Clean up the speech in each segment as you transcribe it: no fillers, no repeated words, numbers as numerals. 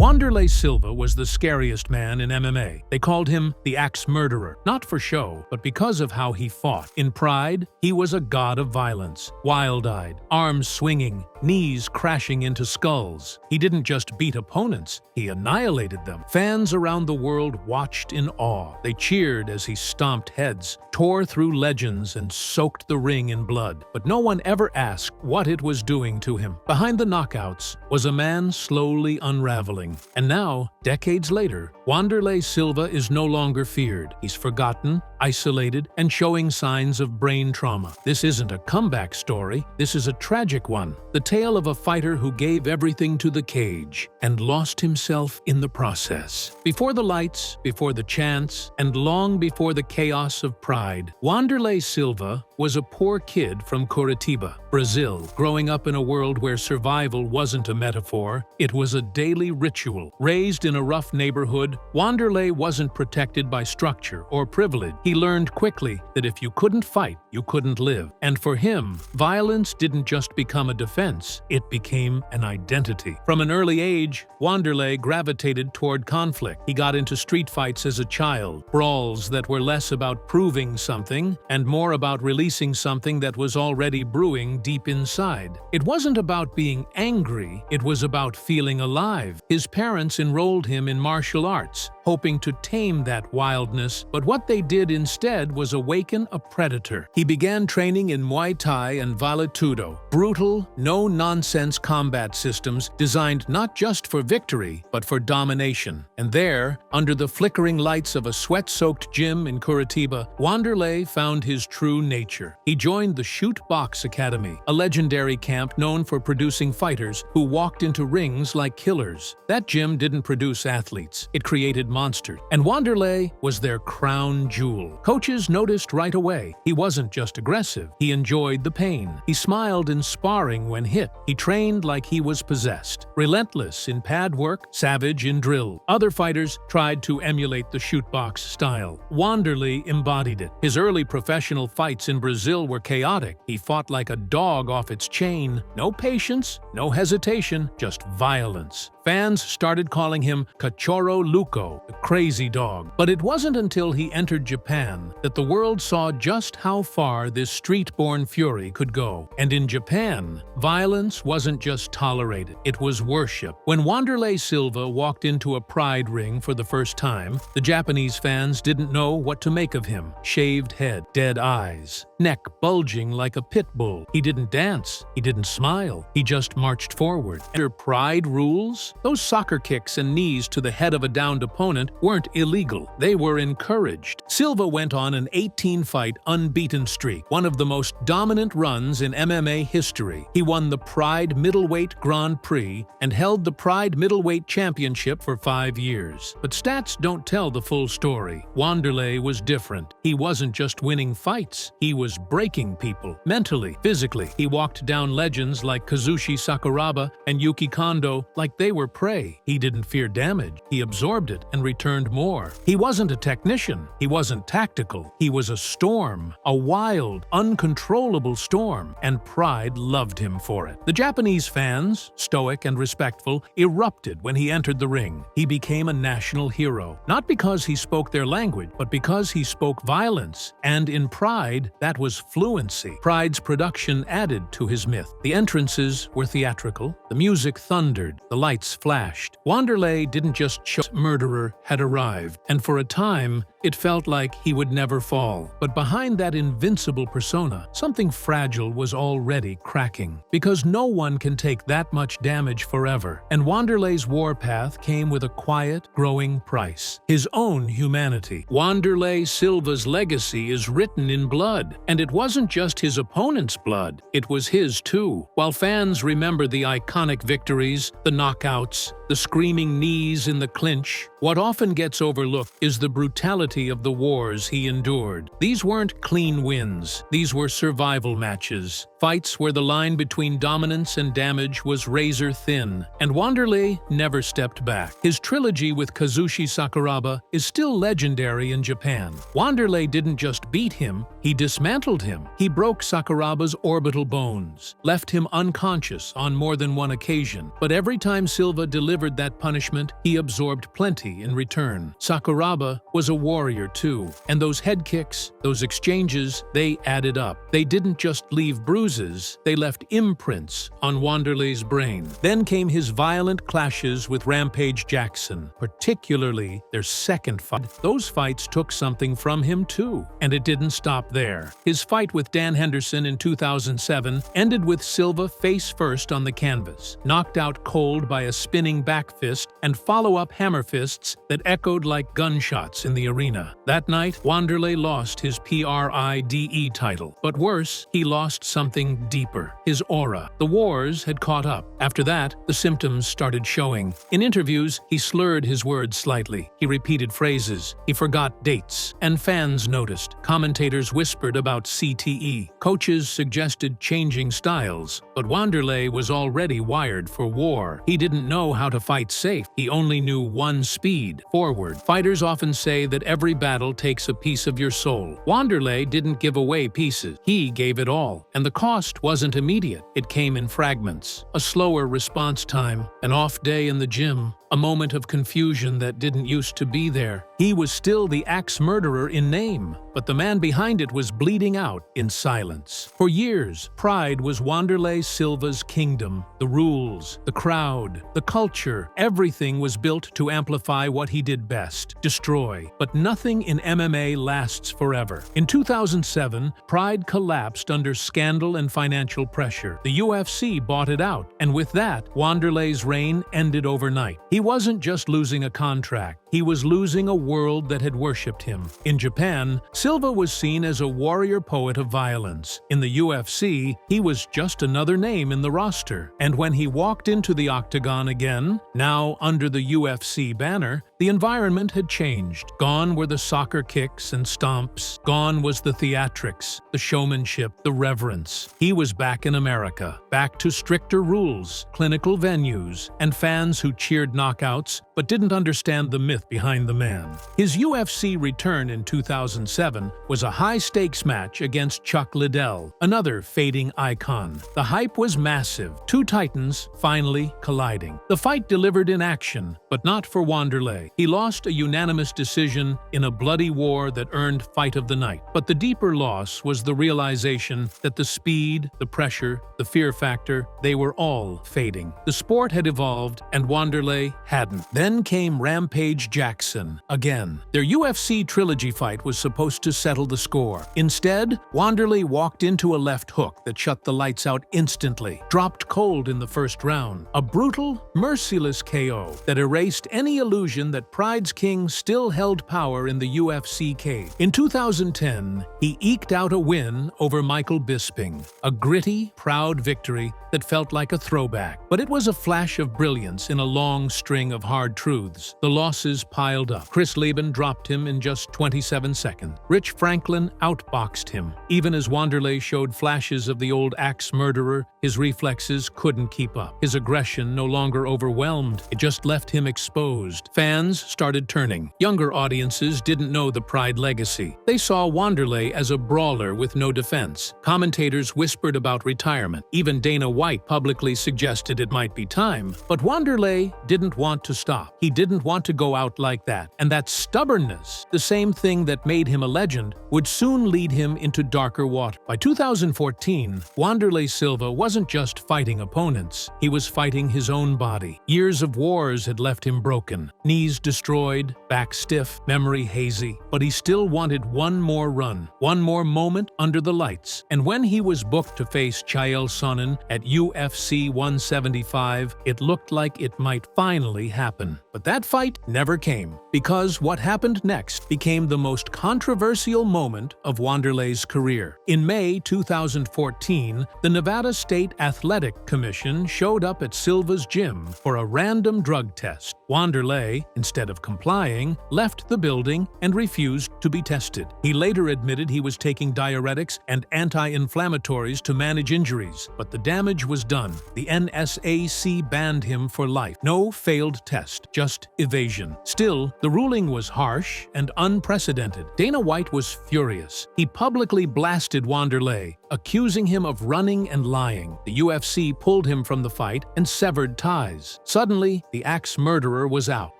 Wanderlei Silva was the scariest man in MMA. They called him the Axe Murderer, not for show, but because of how he fought. In pride, he was a god of violence, wild-eyed, arms swinging, knees crashing into skulls. He didn't just beat opponents, he annihilated them. Fans around the world watched in awe. They cheered as he stomped heads, tore through legends, and soaked the ring in blood. But no one ever asked what it was doing to him. Behind the knockouts was a man slowly unraveling. And now, decades later, Wanderlei Silva is no longer feared. He's forgotten, isolated, and showing signs of brain trauma. This isn't a comeback story, this is a tragic one. The tale of a fighter who gave everything to the cage and lost himself in the process. Before the lights, before the chants, and long before the chaos of pride, Wanderlei Silva was a poor kid from Curitiba, Brazil, growing up in a world where survival wasn't a metaphor, it was a daily ritual. Raised in a rough neighborhood, Wanderlei wasn't protected by structure or privilege. He learned quickly that if you couldn't fight, you couldn't live. And for him, violence didn't just become a defense, it became an identity. From an early age, Wanderlei gravitated toward conflict. He got into street fights as a child, brawls that were less about proving something and more about releasing something that was already brewing deep inside. It wasn't about being angry, it was about feeling alive. His parents enrolled him in martial arts, hoping to tame that wildness, but what they did instead was awaken a predator. He began training in Muay Thai and Vale Tudo, brutal, no-nonsense combat systems designed not just for victory, but for domination. And there, under the flickering lights of a sweat-soaked gym in Curitiba, Wanderlei found his true nature. He joined the Shoot Box Academy, a legendary camp known for producing fighters who walked into rings like killers. That gym didn't produce athletes, it created monsters. And Wanderlei was their crown jewel. Coaches noticed right away. He wasn't just aggressive, he enjoyed the pain. He smiled in sparring when hit. He trained like he was possessed. Relentless in pad work, savage in drill. Other fighters tried to emulate the shoot box style. Wanderlei embodied it. His early professional fights in Brazil were chaotic. He fought like a dog off its chain. No patience, no hesitation, just violence. Fans started calling him Cachorro Louco, the crazy dog. But it wasn't until he entered Japan that the world saw just how far this street-born fury could go. And in Japan, violence wasn't just tolerated, it was worship. When Wanderlei Silva walked into a pride ring for the first time, the Japanese fans didn't know what to make of him. Shaved head, dead eyes, neck bulging like a pit bull. He didn't dance, he didn't smile, he just marched forward. Under pride rules, those soccer kicks and knees to the head of a downed opponent weren't illegal, they were encouraged. Silva went on an 18-fight unbeaten streak, one of the most dominant runs in MMA history. He won the Pride Middleweight Grand Prix and held the Pride Middleweight Championship for 5 years. But stats don't tell the full story. Wanderlei was different. He wasn't just winning fights, he was breaking people, mentally, physically. He walked down legends like Kazushi Sakuraba and Yuki Kondo like they were prey. He didn't fear damage, he absorbed it and returned more. He wasn't a technician, he wasn't tactical, he was a storm, a wild, uncontrollable storm, and pride loved him for it. The Japanese fans, stoic and respectful, erupted when he entered the ring. He became a national hero, not because he spoke their language, but because he spoke violence, and in Pride, that was fluency. Pride's production added to his myth. The entrances were theatrical, the music thundered, the lights flashed. Wanderlei didn't just show murderer had arrived, and for a time, it felt like he would never fall. But behind that invincible persona, something fragile was already cracking. Because no one can take that much damage forever. And Wanderlei's warpath came with a quiet, growing price. His own humanity. Wanderlei Silva's legacy is written in blood. And it wasn't just his opponent's blood, it was his too. While fans remember the iconic victories, the knockouts, the screaming knees in the clinch, what often gets overlooked is the brutality of the wars he endured. These weren't clean wins, these were survival matches. Fights where the line between dominance and damage was razor thin, and Wanderlei never stepped back. His trilogy with Kazushi Sakuraba is still legendary in Japan. Wanderlei didn't just beat him, he dismantled him. He broke Sakuraba's orbital bones, left him unconscious on more than one occasion. But every time Silva delivered delivered that punishment, he absorbed plenty in return. Sakuraba was a warrior too, and those head kicks, those exchanges, they added up. They didn't just leave bruises, they left imprints on Wanderlei's brain. Then came his violent clashes with Rampage Jackson, particularly their second fight. Those fights took something from him too, and it didn't stop there. His fight with Dan Henderson in 2007 ended with Silva face first on the canvas, knocked out cold by a spinning back fist and follow-up hammer fists that echoed like gunshots in the arena. That night, Wanderlei lost his PRIDE title. But worse, he lost something deeper, his aura. The wars had caught up. After that, the symptoms started showing. In interviews, he slurred his words slightly. He repeated phrases. He forgot dates. And fans noticed. Commentators whispered about CTE. Coaches suggested changing styles. But Wanderlei was already wired for war. He didn't know how to fight safe. He only knew one speed, forward. Fighters often say that every battle takes a piece of your soul. Wanderlei didn't give away pieces. He gave it all. And the cost wasn't immediate. It came in fragments. A slower response time, an off day in the gym, a moment of confusion that didn't used to be there. He was still the axe murderer in name, but the man behind it was bleeding out in silence. For years, Pride was Wanderlei Silva's kingdom. The rules, the crowd, the culture, everything was built to amplify what he did best, destroy. But nothing in MMA lasts forever. In 2007, Pride collapsed under scandal and financial pressure. The UFC bought it out, and with that, Wanderlei's reign ended overnight. He wasn't just losing a contract, he was losing a world that had worshipped him. In Japan, Silva was seen as a warrior poet of violence. In the UFC, he was just another name in the roster. And when he walked into the octagon again, now under the UFC banner, the environment had changed. Gone were the soccer kicks and stomps. Gone was the theatrics, the showmanship, the reverence. He was back in America, back to stricter rules, clinical venues, and fans who cheered knockouts but didn't understand the myth behind the man. His UFC return in 2007 was a high-stakes match against Chuck Liddell, another fading icon. The hype was massive, two titans finally colliding. The fight delivered in action, but not for Wanderlei. He lost a unanimous decision in a bloody war that earned Fight of the Night. But the deeper loss was the realization that the speed, the pressure, the fear factor, they were all fading. The sport had evolved, and Wanderlei hadn't. Then came Rampage Jackson again. Their UFC trilogy fight was supposed to settle the score. Instead, Wanderlei walked into a left hook that shut the lights out instantly, dropped cold in the first round. A brutal, merciless KO that erased any illusion that Pride's king still held power in the UFC cage. In 2010, he eked out a win over Michael Bisping, a gritty, proud victory that felt like a throwback. But it was a flash of brilliance in a long string of hard truths. The losses piled up. Chris Lieben dropped him in just 27 seconds. Rich Franklin outboxed him. Even as Wanderlei showed flashes of the old axe murderer, his reflexes couldn't keep up. His aggression no longer overwhelmed. It just left him exposed. Fans started turning. Younger audiences didn't know the Pride legacy. They saw Wanderlei as a brawler with no defense. Commentators whispered about retirement. Even Dana White publicly suggested it might be time. But Wanderlei didn't want to stop. He didn't want to go out like that. And that stubbornness, the same thing that made him a legend, would soon lead him into darker water. By 2014, Wanderlei Silva wasn't just fighting opponents. He was fighting his own body. Years of wars had left him broken. Knees destroyed, back stiff, memory hazy. But he still wanted one more run, one more moment under the lights. And when he was booked to face Chael Sonnen at UFC 175, it looked like it might finally happen. But that fight never came, because what happened next became the most controversial moment of Wanderlei's career. In May 2014, the Nevada State Athletic Commission showed up at Silva's gym for a random drug test. Wanderlei, instead of complying, left the building and refused to be tested. He later admitted he was taking diuretics and anti-inflammatories to manage injuries, but the damage was done. The NSAC banned him for life. No failed test, just evasion. Still, the ruling was harsh and unprecedented. Dana White was furious. He publicly blasted Wanderlei, accusing him of running and lying. The UFC pulled him from the fight and severed ties. Suddenly, the axe murderer was out,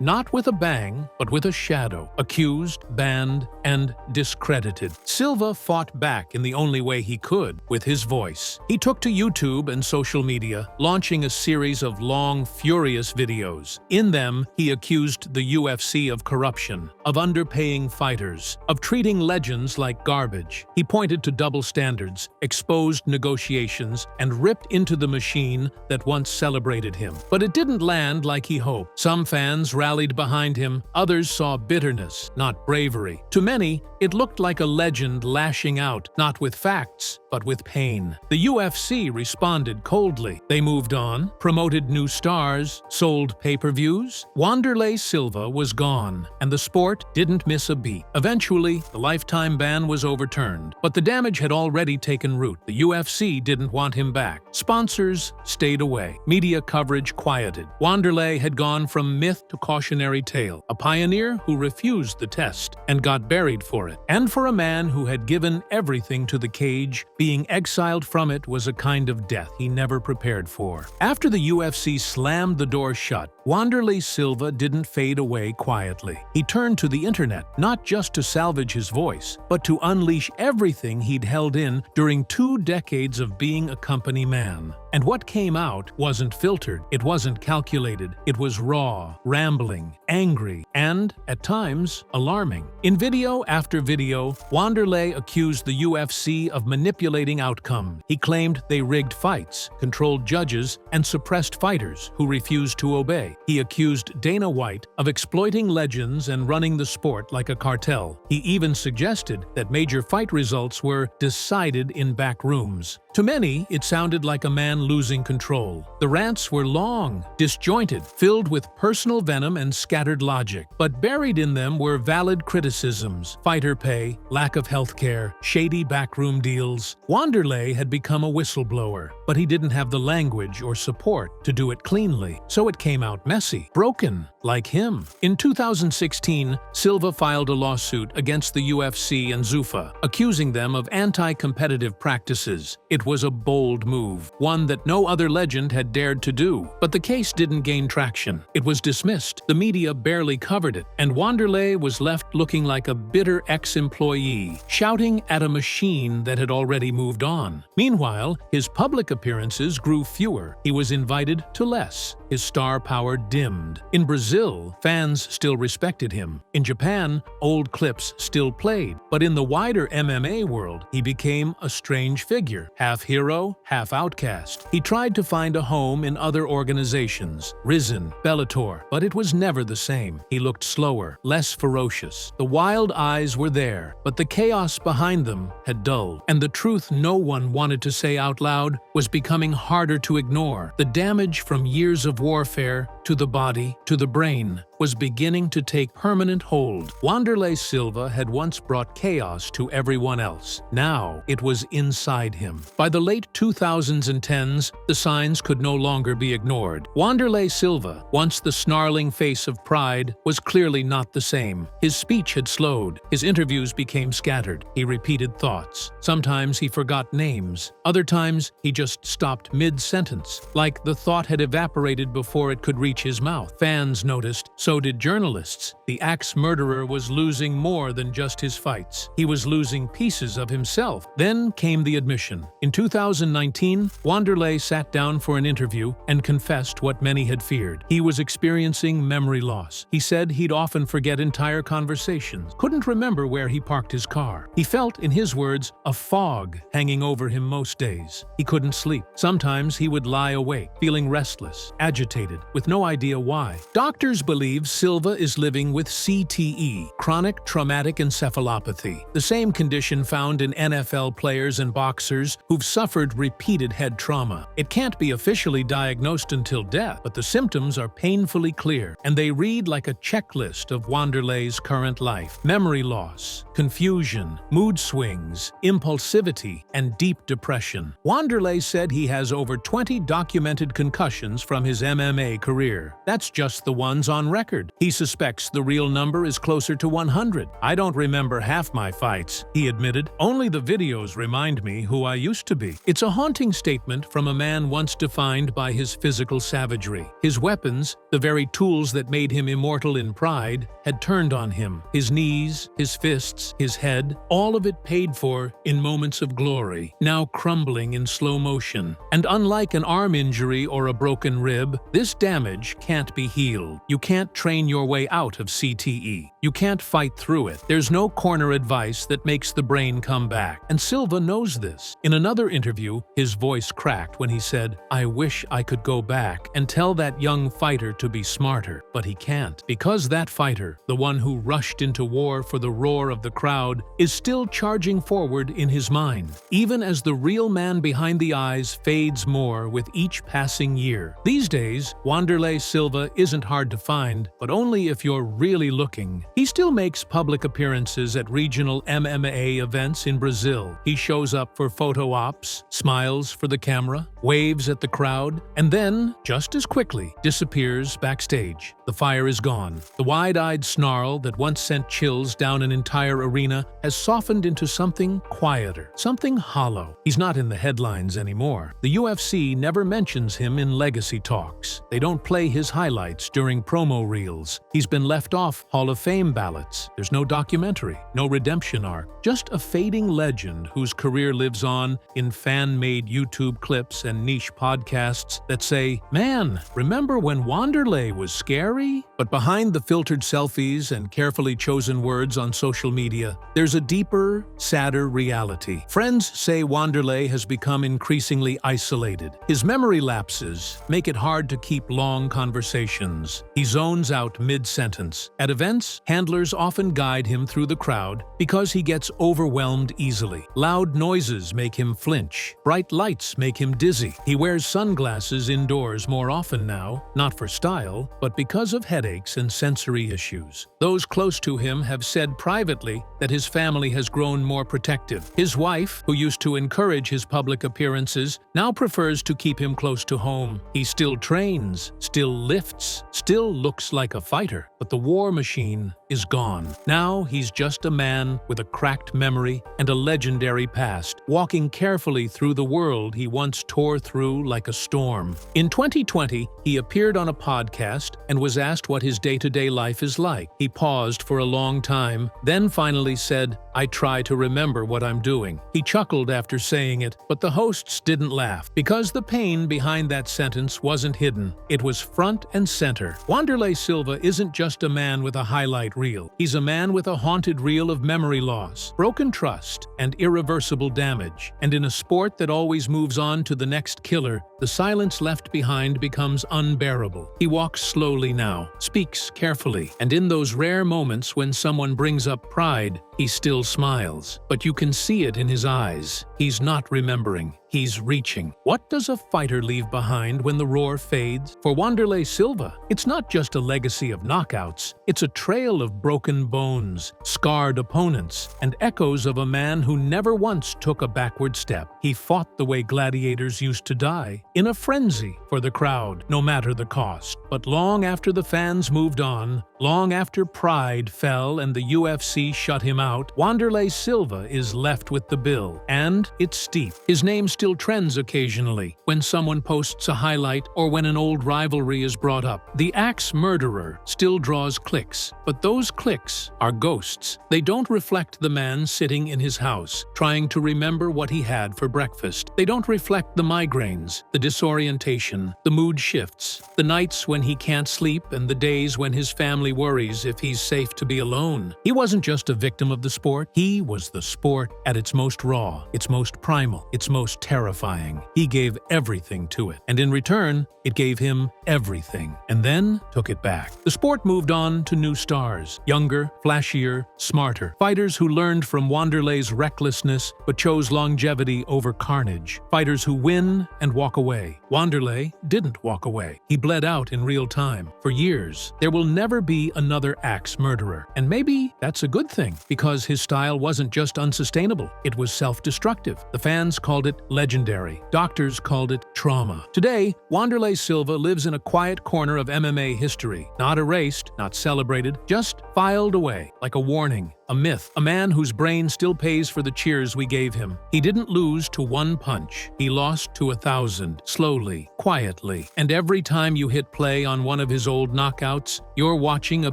not with a bang, but with a shadow, accused, banned, and discredited. Silva fought back in the only way he could, with his voice. He took to YouTube and social media, launching a series of long, furious videos. In them, he accused the UFC of corruption, of underpaying fighters, of treating legends like garbage. He pointed to double standards, exposed negotiations, and ripped into the machine that once celebrated him. But it didn't land like he hoped. Some fans rallied behind him, others saw bitterness, not bravery. To many, it looked like a legend lashing out, not with facts, but with pain. The UFC responded coldly. They moved on, promoted new stars, sold pay-per-views. Wanderlei Silva was gone, and the sport didn't miss a beat. Eventually, the lifetime ban was overturned, but the damage had already taken root. The UFC didn't want him back. Sponsors stayed away. Media coverage quieted. Wanderlei had gone from myth to cautionary tale, a pioneer who refused the test and got buried for it. And for a man who had given everything to the cage, being exiled from it was a kind of death he never prepared for. After the UFC slammed the door shut, Wanderlei Silva didn't fade away quietly. He turned to the internet, not just to salvage his voice, but to unleash everything he'd held in during 2 decades of being a company man. And what came out wasn't filtered, it wasn't calculated, it was raw, rambling, angry, and, at times, alarming. In video after video, Wanderlei accused the UFC of manipulating outcomes. He claimed they rigged fights, controlled judges, and suppressed fighters who refused to obey. He accused Dana White of exploiting legends and running the sport like a cartel. He even suggested that major fight results were decided in back rooms. To many, it sounded like a man losing control. The rants were long, disjointed, filled with personal venom and scattered logic. But buried in them were valid criticisms: fighter pay, lack of healthcare, shady backroom deals. Wanderlei had become a whistleblower, but he didn't have the language or support to do it cleanly. So it came out messy, broken, like him. In 2016, Silva filed a lawsuit against the UFC and Zuffa, accusing them of anti-competitive practices. It was a bold move, one that no other legend had dared to do. But the case didn't gain traction. It was dismissed, the media barely covered it, and Wanderlei was left looking like a bitter ex-employee, shouting at a machine that had already moved on. Meanwhile, his public appearances grew fewer. He was invited to less. His star power dimmed. In Brazil, fans still respected him. In Japan, old clips still played. But in the wider MMA world, he became a strange figure, half hero, half outcast. He tried to find a home in other organizations, Rizin, Bellator, but it was never the same. He looked slower, less ferocious. The wild eyes were there, but the chaos behind them had dulled. And the truth no one wanted to say out loud was becoming harder to ignore. The damage from years of warfare to the body, to the brain, was beginning to take permanent hold. Wanderlei Silva had once brought chaos to everyone else. Now it was inside him. By the late 2000s and 10s, the signs could no longer be ignored. Wanderlei Silva, once the snarling face of pride, was clearly not the same. His speech had slowed. His interviews became scattered. He repeated thoughts. Sometimes he forgot names. Other times, he just stopped mid-sentence, like the thought had evaporated before it could reach his mouth. Fans noticed, so did journalists. The axe murderer was losing more than just his fights. He was losing pieces of himself. Then came the admission. In 2019, Wanderlei sat down for an interview and confessed what many had feared. He was experiencing memory loss. He said he'd often forget entire conversations, couldn't remember where he parked his car. He felt, in his words, a fog hanging over him most days. He couldn't sleep. Sometimes he would lie awake, feeling restless, agitated, with no idea why. Doctors believe Silva is living with CTE, chronic traumatic encephalopathy, the same condition found in NFL players and boxers who've suffered repeated head trauma. It can't be officially diagnosed until death, but the symptoms are painfully clear, and they read like a checklist of Wanderlei's current life: memory loss, confusion, mood swings, impulsivity, and deep depression. Wanderlei said he has over 20 documented concussions from his MMA career. That's just the ones on record. record. He suspects the real number is closer to 100. "I don't remember half my fights," he admitted. "Only the videos remind me who I used to be." It's a haunting statement from a man once defined by his physical savagery. His weapons, the very tools that made him immortal in pride, had turned on him. His knees, his fists, his head, all of it paid for in moments of glory, now crumbling in slow motion. And unlike an arm injury or a broken rib, this damage can't be healed. You can't train your way out of CTE. You can't fight through it. There's no corner advice that makes the brain come back. And Silva knows this. In another interview, his voice cracked when he said, "I wish I could go back and tell that young fighter to be smarter," but he can't. Because that fighter, the one who rushed into war for the roar of the crowd, is still charging forward in his mind, even as the real man behind the eyes fades more with each passing year. These days, Wanderlei Silva isn't hard to find, but only if you're really looking. He still makes public appearances at regional MMA events in Brazil. He shows up for photo ops, smiles for the camera, waves at the crowd, and then, just as quickly, disappears backstage. The fire is gone. The wide-eyed snarl that once sent chills down an entire arena has softened into something quieter, something hollow. He's not in the headlines anymore. The UFC never mentions him in legacy talks. They don't play his highlights during promo reels. He's been left off Hall of Fame ballots. There's no documentary, no redemption arc, just a fading legend whose career lives on in fan-made YouTube clips and niche podcasts that say, "Man, remember when Wanderlei was scary?" But behind the filtered selfies and carefully chosen words on social media, there's a deeper, sadder reality. Friends say Wanderlei has become increasingly isolated. His memory lapses make it hard to keep long conversations. He zones out mid-sentence. At events, handlers often guide him through the crowd because he gets overwhelmed easily. Loud noises make him flinch. Bright lights make him dizzy. He wears sunglasses indoors more often now, not for style, but because of headaches and sensory issues. Those close to him have said privately that his family has grown more protective. His wife, who used to encourage his public appearances, now prefers to keep him close to home. He still trains, still lifts, still looks like a fighter, but the war machine is gone. Now he's just a man with a cracked memory and a legendary past, walking carefully through the world he once tore through like a storm. In 2020, he appeared on a podcast and was asked what his day-to-day life is like. He paused for a long time, then finally said, "I try to remember what I'm doing." He chuckled after saying it, but the hosts didn't laugh, because the pain behind that sentence wasn't hidden. It was front and center. Wanderlei Silva isn't just a man with a highlight reel. He's a man with a haunted reel of memory loss, broken trust, and irreversible damage. And in a sport that always moves on to the next killer, the silence left behind becomes unbearable. He walks slowly now, speaks carefully, and in those rare moments when someone brings up pride, he still smiles. But you can see it in his eyes. He's not remembering. He's reaching. What does a fighter leave behind when the roar fades? For Wanderlei Silva, it's not just a legacy of knockouts. It's a trail of broken bones, scarred opponents, and echoes of a man who never once took a backward step. He fought the way gladiators used to die, in a frenzy for the crowd, no matter the cost. But long after the fans moved on, long after pride fell and the UFC shut him out, Wanderlei Silva is left with the bill, and it's steep. His name still trends occasionally when someone posts a highlight or when an old rivalry is brought up. The axe murderer still draws clicks, but those clicks are ghosts. They don't reflect the man sitting in his house, trying to remember what he had for breakfast. They don't reflect the migraines, the disorientation, the mood shifts, the nights when he can't sleep and the days when his family worries if he's safe to be alone. He wasn't just a victim of the sport, he was the sport at its most raw, its most primal, its most terrifying. He gave everything to it, and in return, it gave him everything, and then took it back. The sport moved on to new stars, younger, flashier, smarter. Fighters who learned from Wanderlei's recklessness but chose longevity over carnage. Fighters who win and walk away. Wanderlei didn't walk away. He bled out in real time. For years, there will never be another axe murderer. And maybe that's a good thing, because because his style wasn't just unsustainable, it was self-destructive. The fans called it legendary. Doctors called it trauma. Today, Wanderlei Silva lives in a quiet corner of MMA history, not erased, not celebrated, just filed away, like a warning, a myth, a man whose brain still pays for the cheers we gave him. He didn't lose to one punch. He lost to 1,000, slowly, quietly. And every time you hit play on one of his old knockouts, you're watching a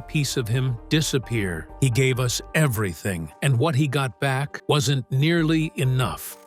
piece of him disappear. He gave us everything, and what he got back wasn't nearly enough.